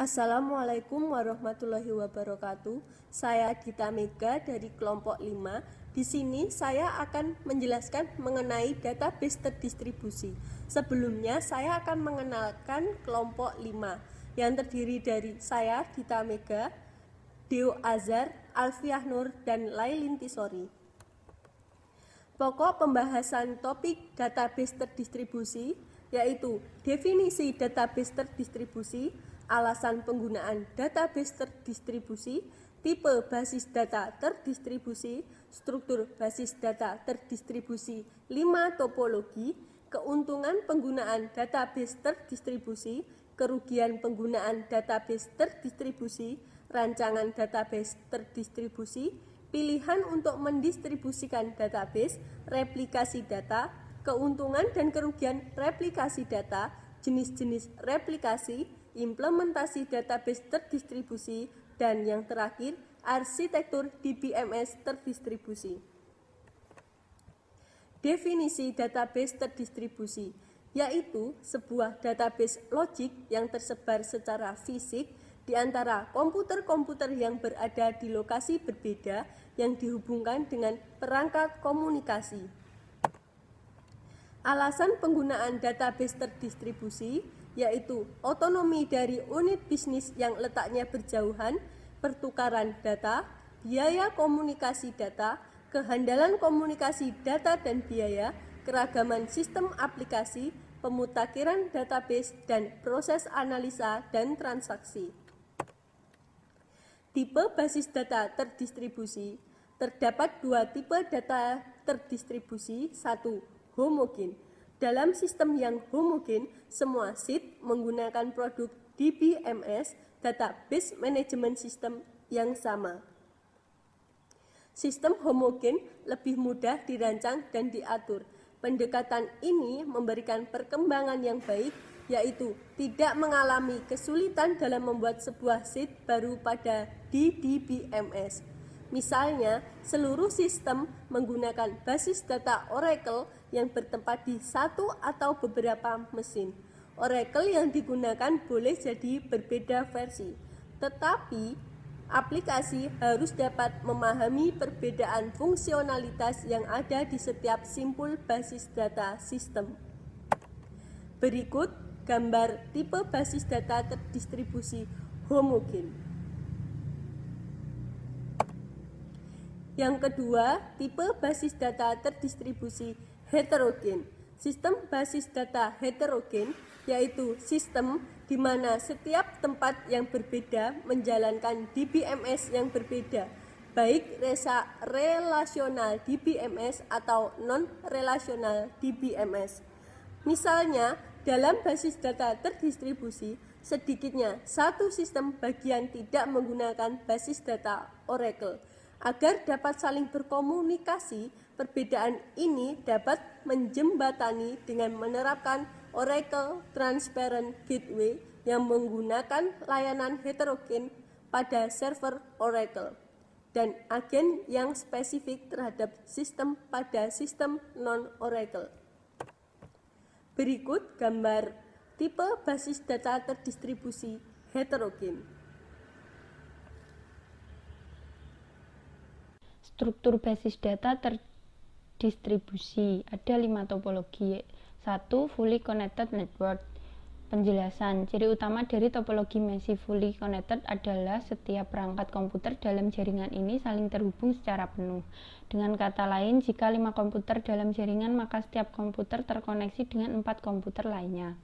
Assalamualaikum warahmatullahi wabarakatuh. Saya Gita Mega dari kelompok 5. Di sini saya akan menjelaskan mengenai database terdistribusi. Sebelumnya saya akan mengenalkan kelompok 5 yang terdiri dari saya Gita Mega, Deo Azhar, Alfiah Nur, dan Lailin Tisori. Pokok pembahasan topik database terdistribusi yaitu definisi database terdistribusi, alasan penggunaan database terdistribusi, tipe basis data terdistribusi, struktur basis data terdistribusi, 5 topologi, keuntungan penggunaan database terdistribusi, kerugian penggunaan database terdistribusi, rancangan database terdistribusi, pilihan untuk mendistribusikan database, replikasi data, keuntungan dan kerugian replikasi data, jenis-jenis replikasi, implementasi database terdistribusi, dan yang terakhir, arsitektur DBMS terdistribusi. Definisi database terdistribusi yaitu sebuah database logik yang tersebar secara fisik di antara komputer-komputer yang berada di lokasi berbeda yang dihubungkan dengan perangkat komunikasi. Alasan penggunaan database terdistribusi yaitu otonomi dari unit bisnis yang letaknya berjauhan, pertukaran data, biaya komunikasi data, kehandalan komunikasi data dan biaya, keragaman sistem aplikasi, pemutakhiran database, dan proses analisa dan transaksi. Tipe basis data terdistribusi. Terdapat dua tipe data terdistribusi. Satu, homogen. Dalam sistem yang homogen, semua sheet menggunakan produk DBMS, Database Management System, yang sama. Sistem homogen lebih mudah dirancang dan diatur. Pendekatan ini memberikan perkembangan yang baik, yaitu tidak mengalami kesulitan dalam membuat sebuah sheet baru pada DBMS. Misalnya, seluruh sistem menggunakan basis data Oracle yang bertempat di satu atau beberapa mesin. Oracle yang digunakan boleh jadi berbeda versi, tetapi aplikasi harus dapat memahami perbedaan fungsionalitas yang ada di setiap simpul basis data sistem. Berikut gambar tipe basis data terdistribusi homogen. Yang kedua, tipe basis data terdistribusi heterogen. Sistem basis data heterogen yaitu sistem di mana setiap tempat yang berbeda menjalankan DBMS yang berbeda, baik relasional DBMS atau non-relasional DBMS. Misalnya, dalam basis data terdistribusi, sedikitnya satu sistem bagian tidak menggunakan basis data Oracle. Agar dapat saling berkomunikasi, perbedaan ini dapat menjembatani dengan menerapkan Oracle Transparent Gateway yang menggunakan layanan heterogen pada server Oracle dan agen yang spesifik terhadap sistem pada sistem non-Oracle. Berikut gambar tipe basis data terdistribusi heterogen. Struktur basis data terdistribusi ada 5 topologi. 1. Fully connected network. Penjelasan. Ciri utama dari topologi Massive Fully Connected adalah setiap perangkat komputer dalam jaringan ini saling terhubung secara penuh. Dengan kata lain, jika 5 komputer dalam jaringan, maka setiap komputer terkoneksi dengan 4 komputer lainnya.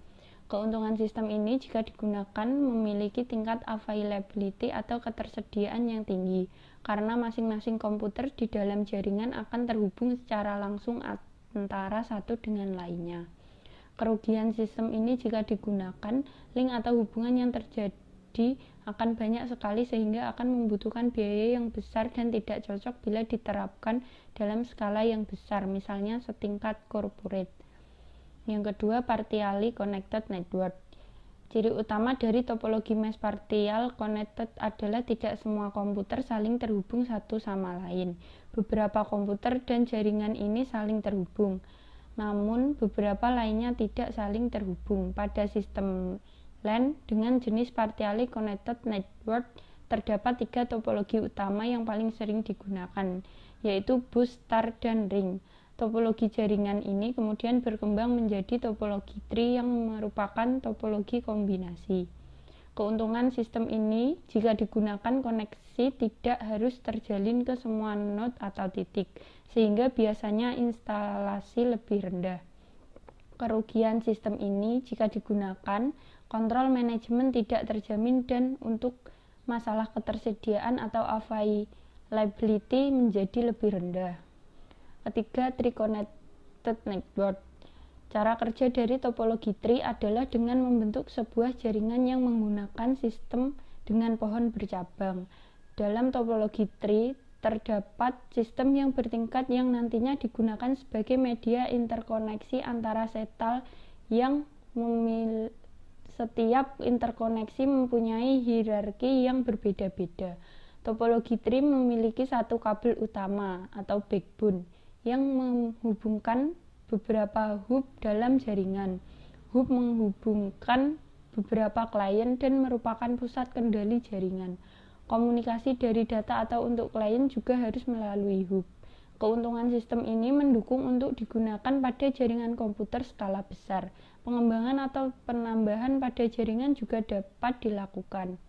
Keuntungan sistem ini jika digunakan memiliki tingkat availability atau ketersediaan yang tinggi, karena masing-masing komputer di dalam jaringan akan terhubung secara langsung antara satu dengan lainnya. Kerugian sistem ini jika digunakan, link atau hubungan yang terjadi akan banyak sekali sehingga akan membutuhkan biaya yang besar dan tidak cocok bila diterapkan dalam skala yang besar, misalnya setingkat corporate. Yang kedua, partially connected network. Ciri utama dari topologi mass partial connected adalah tidak semua komputer saling terhubung satu sama lain. Beberapa komputer dan jaringan ini saling terhubung, namun beberapa lainnya tidak saling terhubung. Pada sistem LAN dengan jenis partially connected network, terdapat 3 topologi utama yang paling sering digunakan, yaitu bus, star, dan ring. Topologi jaringan ini kemudian berkembang menjadi topologi tree yang merupakan topologi kombinasi. Keuntungan sistem ini, jika digunakan koneksi tidak harus terjalin ke semua node atau titik, sehingga biasanya instalasi lebih rendah. Kerugian sistem ini, jika digunakan, kontrol manajemen tidak terjamin dan untuk masalah ketersediaan atau availability menjadi lebih rendah. Ketiga, tree connected network. Cara kerja dari topologi tree adalah dengan membentuk sebuah jaringan yang menggunakan sistem dengan pohon bercabang. Dalam topologi tree terdapat sistem yang bertingkat yang nantinya digunakan sebagai media interkoneksi antara setal yang setiap interkoneksi mempunyai hierarki yang berbeda-beda. Topologi tree memiliki satu kabel utama atau backbone yang menghubungkan beberapa hub dalam jaringan. Hub menghubungkan beberapa klien dan merupakan pusat kendali jaringan. Komunikasi dari data atau untuk klien juga harus melalui hub. Keuntungan sistem ini mendukung untuk digunakan pada jaringan komputer skala besar. Pengembangan atau penambahan pada jaringan juga dapat dilakukan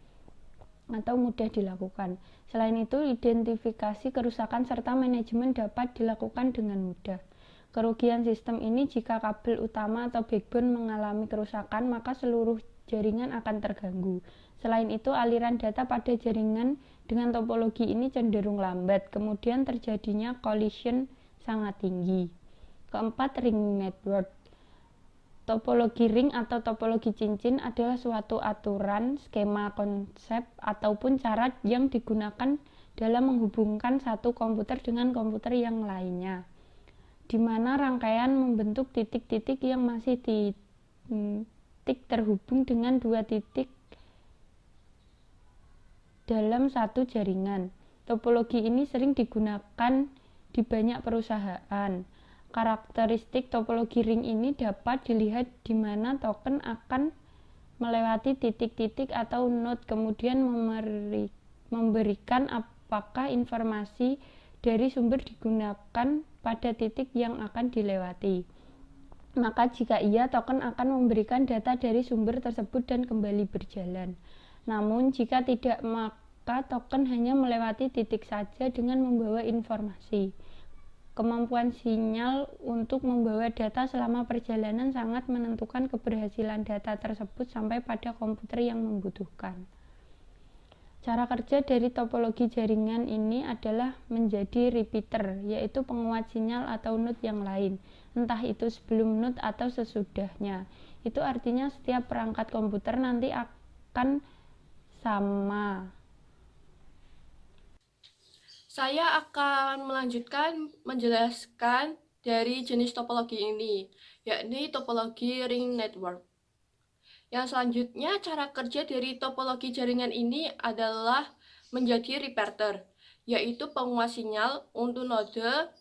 atau mudah dilakukan. Selain itu, identifikasi kerusakan serta manajemen dapat dilakukan dengan mudah. Kerugian sistem ini, jika kabel utama atau backbone mengalami kerusakan, maka seluruh jaringan akan terganggu. Selain itu, aliran data pada jaringan dengan topologi ini cenderung lambat, kemudian terjadinya collision sangat tinggi. Keempat, ring network. Topologi ring atau topologi cincin adalah suatu aturan, skema, konsep, ataupun cara yang digunakan dalam menghubungkan satu komputer dengan komputer yang lainnya, di mana rangkaian membentuk titik-titik yang masih titik terhubung dengan dua titik dalam satu jaringan. Topologi ini sering digunakan di banyak perusahaan. Karakteristik topologi ring ini dapat dilihat di mana token akan melewati titik-titik atau node, kemudian memberikan apakah informasi dari sumber digunakan pada titik yang akan dilewati. Maka jika iya, token akan memberikan data dari sumber tersebut dan kembali berjalan. Namun jika tidak, maka token hanya melewati titik saja dengan membawa informasi. Kemampuan sinyal untuk membawa data selama perjalanan sangat menentukan keberhasilan data tersebut sampai pada komputer yang membutuhkan. Cara kerja dari topologi jaringan ini adalah menjadi repeater, yaitu penguat sinyal atau node yang lain, entah itu sebelum node atau sesudahnya. Itu artinya setiap perangkat komputer nanti akan sama. Saya akan melanjutkan menjelaskan dari jenis topologi ini, yakni topologi ring network. Yang selanjutnya, cara kerja dari topologi jaringan ini adalah menjadi repeater, yaitu penguat sinyal untuk node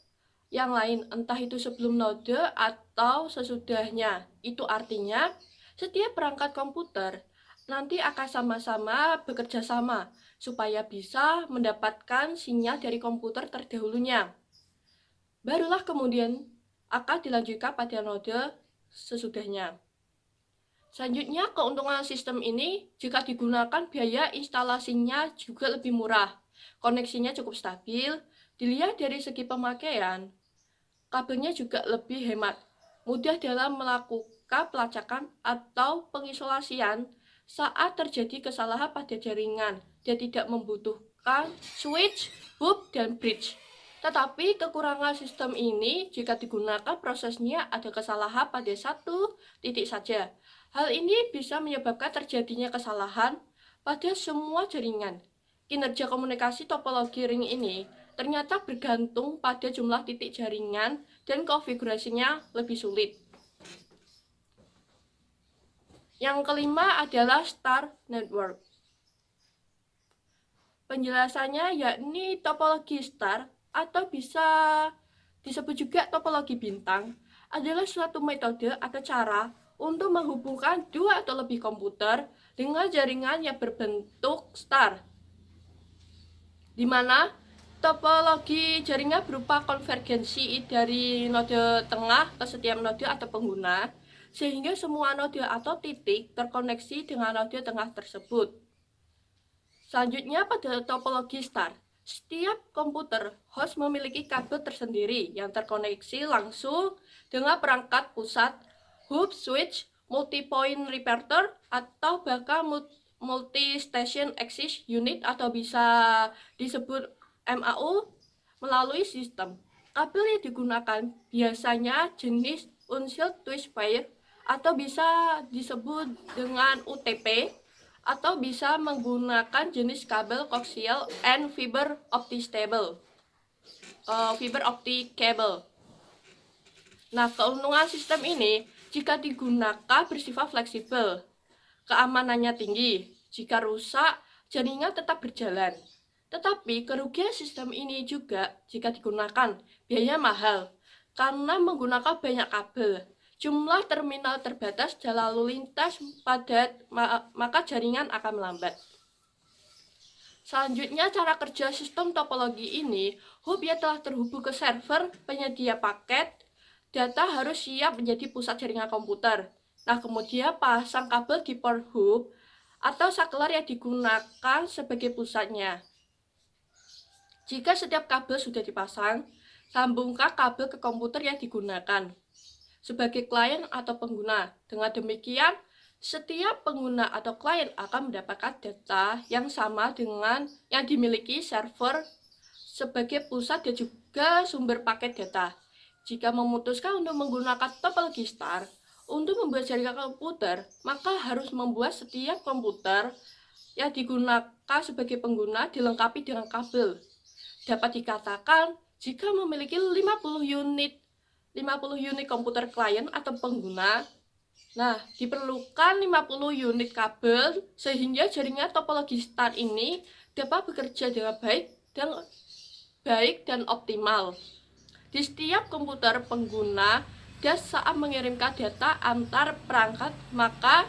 yang lain, entah itu sebelum node atau sesudahnya. Itu artinya, setiap perangkat komputer nanti akan sama-sama bekerja sama supaya bisa mendapatkan sinyal dari komputer terdahulunya. Barulah kemudian akan dilanjutkan pada node sesudahnya. Selanjutnya, keuntungan sistem ini jika digunakan biaya instalasinya juga lebih murah. Koneksinya cukup stabil. Dilihat dari segi pemakaian, kabelnya juga lebih hemat. Mudah dalam melakukan pelacakan atau pengisolasian saat terjadi kesalahan pada jaringan dan tidak membutuhkan switch, hub, dan bridge. Tetapi kekurangan sistem ini jika digunakan prosesnya ada kesalahan pada satu titik saja. Hal ini bisa menyebabkan terjadinya kesalahan pada semua jaringan. Kinerja komunikasi topologi ring ini ternyata bergantung pada jumlah titik jaringan dan konfigurasinya lebih sulit. Yang kelima adalah star network. Penjelasannya yakni topologi star atau bisa disebut juga topologi bintang adalah suatu metode atau cara untuk menghubungkan dua atau lebih komputer dengan jaringan yang berbentuk star, di mana topologi jaringan berupa konvergensi dari node tengah ke setiap node atau pengguna, sehingga semua node atau titik terkoneksi dengan node tengah tersebut. Selanjutnya pada topologi star, setiap komputer host memiliki kabel tersendiri yang terkoneksi langsung dengan perangkat pusat, hub, switch, multi-point repeater, atau bahkan multi-station access unit atau bisa disebut MAU melalui sistem. Kabel yang digunakan biasanya jenis unshielded twist pair atau bisa disebut dengan UTP, atau bisa menggunakan jenis kabel koaksial and fiber optic cable. Nah, keuntungan sistem ini jika digunakan bersifat fleksibel, keamanannya tinggi. Jika rusak, jaringan tetap berjalan. Tetapi kerugian sistem ini juga jika digunakan biaya mahal karena menggunakan banyak kabel. Jumlah terminal terbatas dan lalu lintas padat, maka jaringan akan melambat. Selanjutnya, cara kerja sistem topologi ini, hub yang telah terhubung ke server penyedia paket, data harus siap menjadi pusat jaringan komputer. Nah, kemudian pasang kabel di port hub atau saklar yang digunakan sebagai pusatnya. Jika setiap kabel sudah dipasang, sambungkan kabel ke komputer yang digunakan sebagai klien atau pengguna. Dengan demikian, setiap pengguna atau klien akan mendapatkan data yang sama dengan yang dimiliki server sebagai pusat dan juga sumber paket data. Jika memutuskan untuk menggunakan topologi star untuk membuat jaringan komputer, maka harus membuat setiap komputer yang digunakan sebagai pengguna dilengkapi dengan kabel. Dapat dikatakan, jika memiliki 50 unit komputer klien atau pengguna, nah, diperlukan 50 unit kabel sehingga jaringan topologi star ini dapat bekerja dengan baik dan optimal di setiap komputer pengguna. Dan saat mengirimkan data antar perangkat, maka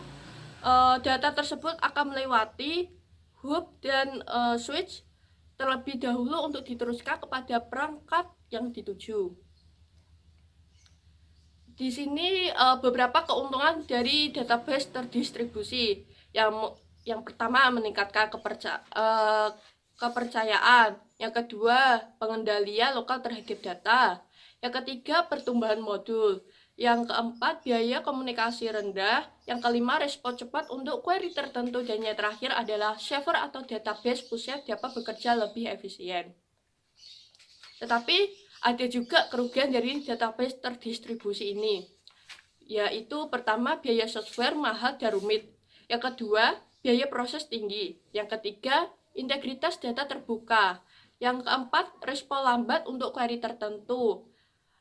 data tersebut akan melewati hub dan switch terlebih dahulu untuk diteruskan kepada perangkat yang dituju. Di sini beberapa keuntungan dari database terdistribusi. Yang pertama, meningkatkan kepercayaan. Yang kedua, pengendalian lokal terhadap data. Yang ketiga, pertumbuhan modul. Yang keempat, biaya komunikasi rendah. Yang kelima, respon cepat untuk query tertentu. Dan yang terakhir adalah server atau database pusat dapat bekerja lebih efisien. Tetapi ada juga kerugian dari database terdistribusi ini, yaitu pertama, biaya software mahal dan rumit. Yang kedua, biaya proses tinggi. Yang ketiga, integritas data terbuka. Yang keempat, respon lambat untuk query tertentu.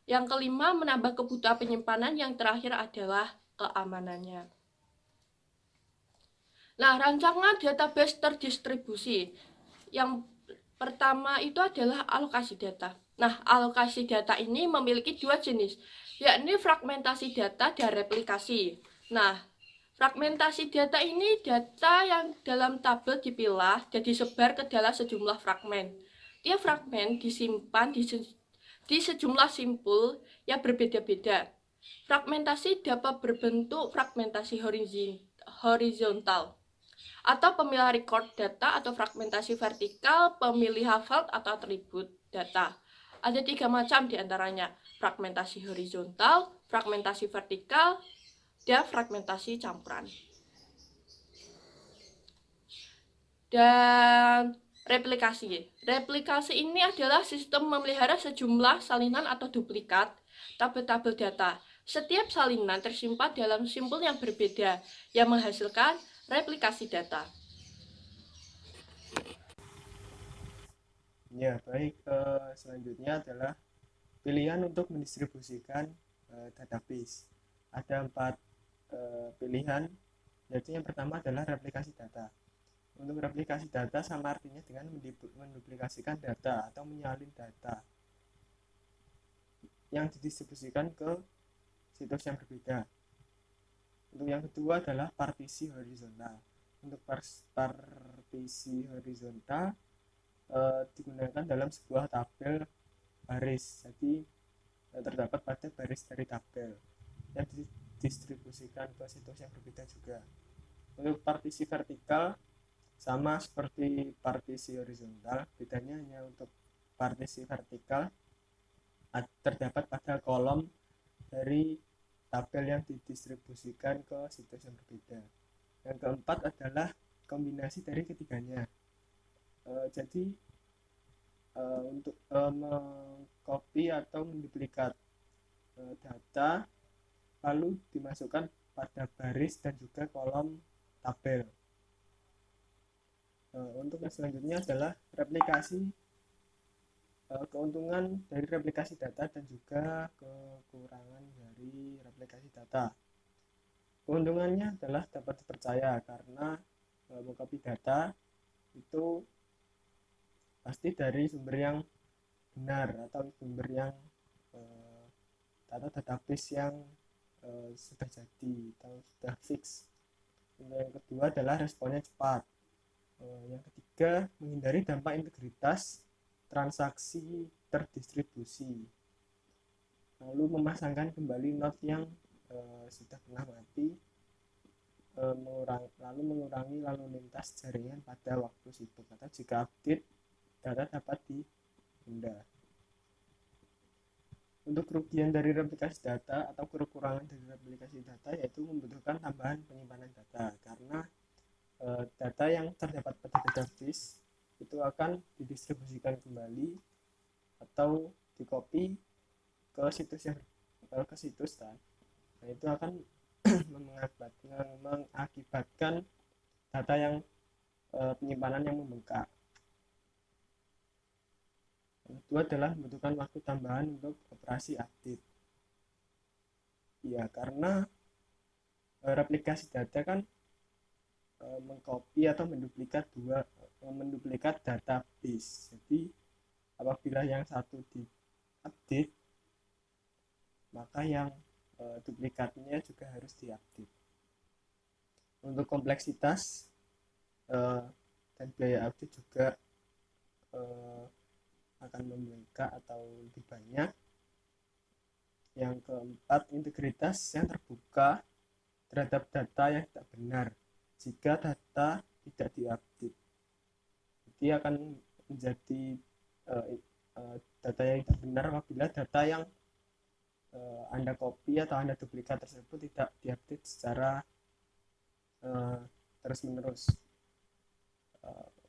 Yang kelima, menambah kebutuhan penyimpanan. Yang terakhir adalah keamanannya. Nah, rancangan database terdistribusi. Yang pertama itu adalah alokasi data. Nah, alokasi data ini memiliki dua jenis, yakni fragmentasi data dan replikasi. Nah, fragmentasi data ini data yang dalam tabel dipilah dan disebar ke dalam sejumlah fragmen. Tiap fragmen disimpan di sejumlah simpul yang berbeda-beda. Fragmentasi dapat berbentuk fragmentasi horizontal atau pemilah record data, atau fragmentasi vertikal, pemilih hafal atau atribut data. Ada 3 macam diantaranya, fragmentasi horizontal, fragmentasi vertikal, dan fragmentasi campuran. Dan replikasi. Replikasi ini adalah sistem memelihara sejumlah salinan atau duplikat tabel-tabel data. Setiap salinan tersimpan dalam simpul yang berbeda yang menghasilkan replikasi data. Ya, baik. Selanjutnya adalah pilihan untuk mendistribusikan database. Ada 4 pilihan, yaitu yang pertama adalah replikasi data. Untuk replikasi data sama artinya dengan menduplikasikan data atau menyalin data yang didistribusikan ke situs yang berbeda. Untuk yang kedua adalah partisi horizontal. Untuk partisi horizontal digunakan dalam sebuah tabel baris. Jadi terdapat pada baris dari tabel yang didistribusikan ke situs yang berbeda juga. Untuk partisi vertikal sama seperti partisi horizontal, bedanya hanya untuk partisi vertikal terdapat pada kolom dari tabel yang didistribusikan ke situs yang berbeda. Yang keempat adalah kombinasi dari ketiganya. Jadi untuk mengcopy atau menduplikat data lalu dimasukkan pada baris dan juga kolom tabel. Untuk yang selanjutnya adalah replikasi. Keuntungan dari replikasi data dan juga kekurangan dari replikasi data. Keuntungannya adalah dapat dipercaya karena mengcopy data itu pasti dari sumber yang benar atau sumber yang data database yang sudah jadi atau sudah fix. Yang kedua adalah responnya cepat. Yang ketiga, menghindari dampak integritas transaksi terdistribusi, lalu memasangkan kembali node yang sudah pernah mati, lalu mengurangi lalu lintas jaringan pada waktu sibuk atau jika update data dapat ditunda. Untuk kerugian dari replikasi data atau kekurangan dari replikasi data yaitu membutuhkan tambahan penyimpanan data karena data yang terdapat pada database itu akan didistribusikan kembali atau dicopy ke situs kan. Nah, itu akan mengakibatkan data yang penyimpanan yang membengkak. Yang kedua adalah membutuhkan waktu tambahan untuk operasi update. Ya, karena replikasi data kan mengcopy atau menduplikat database. Jadi apabila yang satu diupdate, maka yang duplikatnya juga harus diupdate. Untuk kompleksitas dan biaya update juga akan membengkak atau lebih banyak. Yang keempat, integritas yang terbuka terhadap data yang tidak benar jika data tidak diupdate. Jadi akan menjadi data yang tidak benar apabila data yang Anda copy atau Anda duplikat tersebut tidak diupdate secara terus-menerus.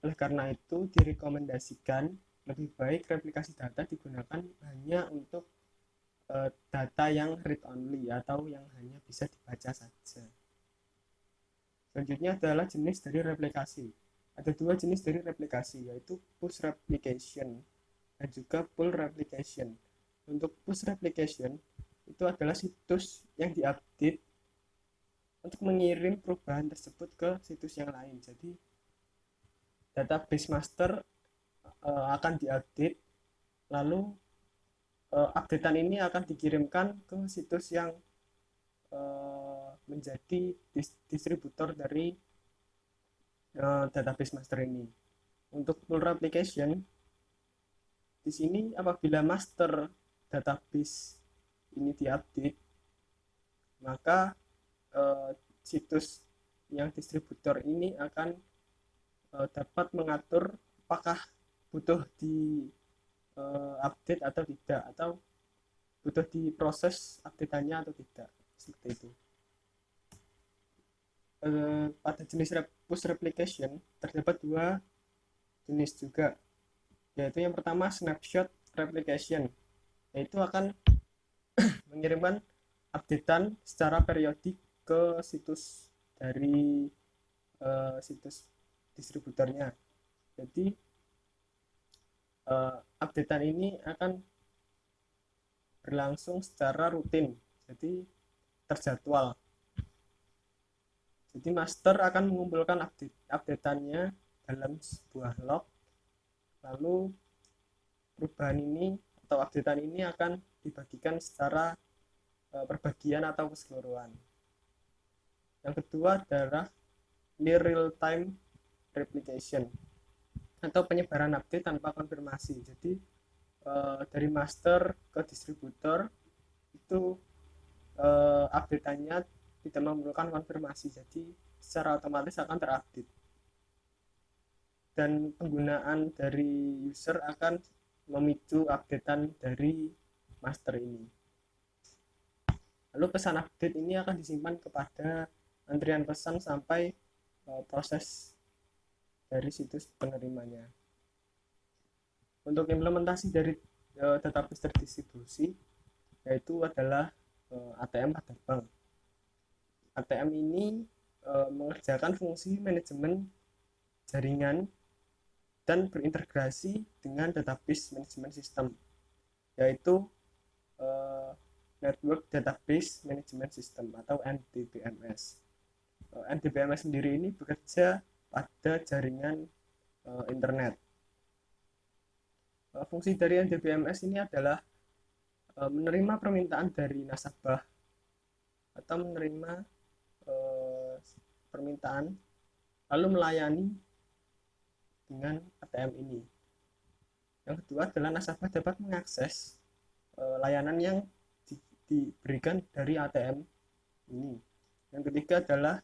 Oleh karena itu direkomendasikan lebih baik replikasi data digunakan hanya untuk data yang read only atau yang hanya bisa dibaca saja. Selanjutnya adalah jenis dari replikasi. Ada dua jenis dari replikasi, yaitu push replication dan juga pull replication. Untuk push replication itu adalah situs yang diupdate untuk mengirim perubahan tersebut ke situs yang lain. Jadi database master akan diupdate, lalu updatean ini akan dikirimkan ke situs yang menjadi distributor dari database master ini. Untuk pull replication, di sini apabila master database ini diupdate, maka situs yang distributor ini akan dapat mengatur apakah butuh di update atau tidak, atau butuh diproses update-nya atau tidak, seperti itu. Pada jenis push replication terdapat dua jenis juga, yaitu yang pertama snapshot replication, yaitu akan mengirimkan updatean secara periodik ke situs dari situs distributornya. Jadi updatean ini akan berlangsung secara rutin, jadi terjadwal. Jadi master akan mengumpulkan updateannya dalam sebuah log, lalu perubahan ini atau updatean ini akan dibagikan secara perbagian atau keseluruhan. Yang kedua adalah near real time replication atau penyebaran update tanpa konfirmasi. Jadi dari master ke distributor itu update-nya tidak memerlukan konfirmasi, jadi secara otomatis akan terupdate, dan penggunaan dari user akan memicu updatean dari master ini. Lalu pesan update ini akan disimpan kepada antrian pesan sampai proses dari situs penerimanya. Untuk implementasi dari database terdistribusi yaitu adalah ATM pada bank. ATM ini mengerjakan fungsi manajemen jaringan dan berintegrasi dengan database management system, yaitu Network Database Management System atau NDBMS. NDBMS sendiri ini bekerja pada jaringan internet. Fungsi dari NDBMS ini adalah menerima permintaan dari nasabah atau menerima permintaan lalu melayani dengan ATM ini. Yang kedua adalah nasabah dapat mengakses layanan yang diberikan dari ATM ini. Yang ketiga adalah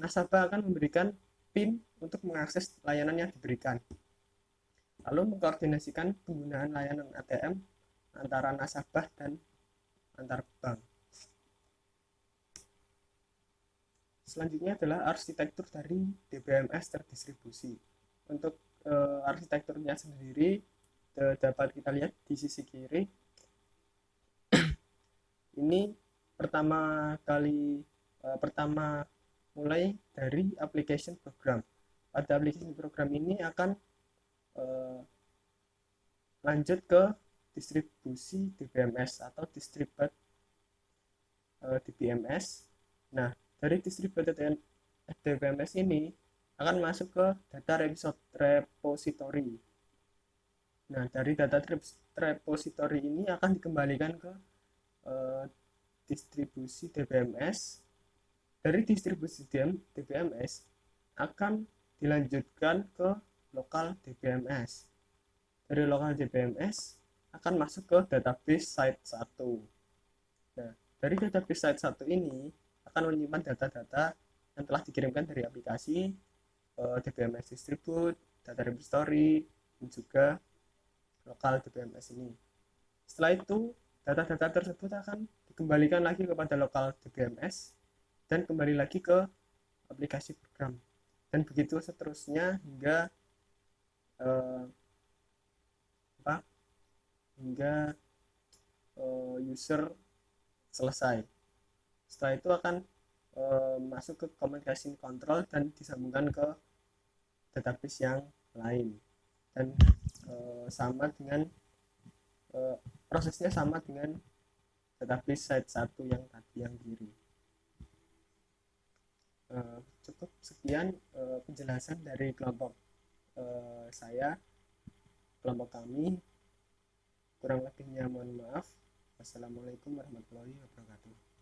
nasabah akan memberikan PIN untuk mengakses layanan yang diberikan, lalu mengkoordinasikan penggunaan layanan ATM antara nasabah dan antar bank. Selanjutnya adalah arsitektur dari DBMS terdistribusi. Untuk arsitekturnya sendiri dapat kita lihat di sisi kiri. Ini pertama mulai dari application program. Pada application program ini akan lanjut ke distribusi DBMS atau distributed DBMS. Nah, dari distributed DBMS ini akan masuk ke data repository. Nah, dari data repository ini akan dikembalikan ke distribusi DBMS. Dari distribusi DBMS akan dilanjutkan ke lokal DBMS. Dari lokal DBMS akan masuk ke database site 1. Nah, dari database site 1 ini akan menyimpan data-data yang telah dikirimkan dari aplikasi DBMS distribute, data repository, dan juga lokal DBMS ini. Setelah itu, data-data tersebut akan dikembalikan lagi kepada lokal DBMS dan kembali lagi ke aplikasi program. Dan begitu seterusnya hingga user selesai. Setelah itu akan masuk ke communication control dan disambungkan ke database yang lain, dan sama dengan prosesnya sama dengan database site 1 yang tadi yang kiri. Cukup sekian penjelasan dari kelompok saya, kelompok kami. Kurang lebihnya mohon maaf. Wassalamualaikum warahmatullahi wabarakatuh.